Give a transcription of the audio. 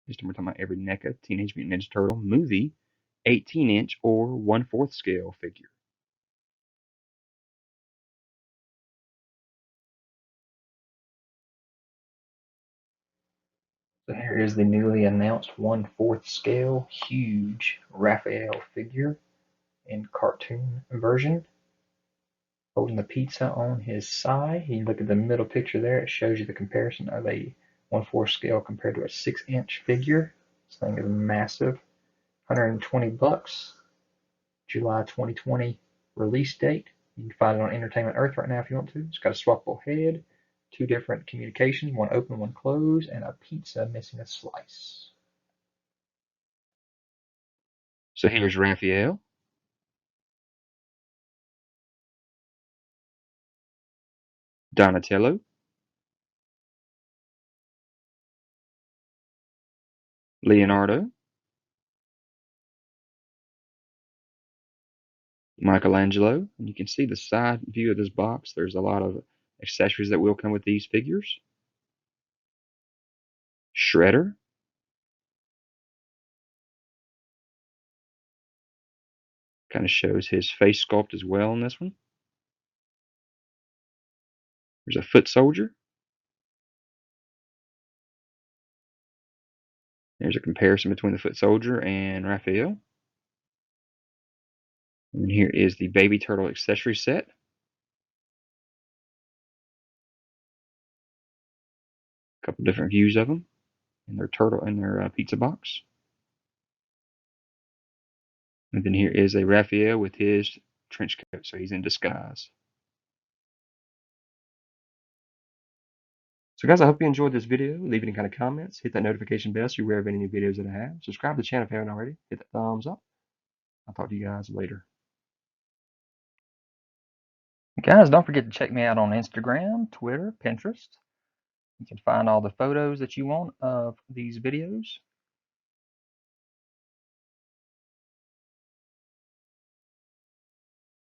This time we're talking about every NECA Teenage Mutant Ninja Turtle movie 18-inch or 1/4 scale figure. So here is the newly announced 1/4 scale huge Raphael figure in cartoon version, holding the pizza on his side. You look at the middle picture there, it shows you the comparison of a 1/4 scale compared to a 6-inch figure. This thing is massive. $120, July 2020 release date. You can find it on Entertainment Earth right now if you want to. It's got a swappable head, 2 different communications, one open, one closed, and a pizza missing a slice. So here's Raphael. Donatello. Leonardo. Michelangelo. And you can see the side view of this box. There's a lot of accessories that will come with these figures. Shredder. Kind of shows his face sculpt as well in this one. There's a foot soldier. There's a comparison between the foot soldier and Raphael. And here is the baby turtle accessory set. A couple different views of them in their turtle in their pizza box. And then here is a Raphael with his trench coat, so he's in disguise. So guys, I hope you enjoyed this video. Leave any kind of comments. Hit that notification bell so you're aware of any new videos that I have. Subscribe to the channel if you haven't already. Hit that thumbs up. I'll talk to you guys later. Guys, don't forget to check me out on Instagram, Twitter, Pinterest. You can find all the photos that you want of these videos.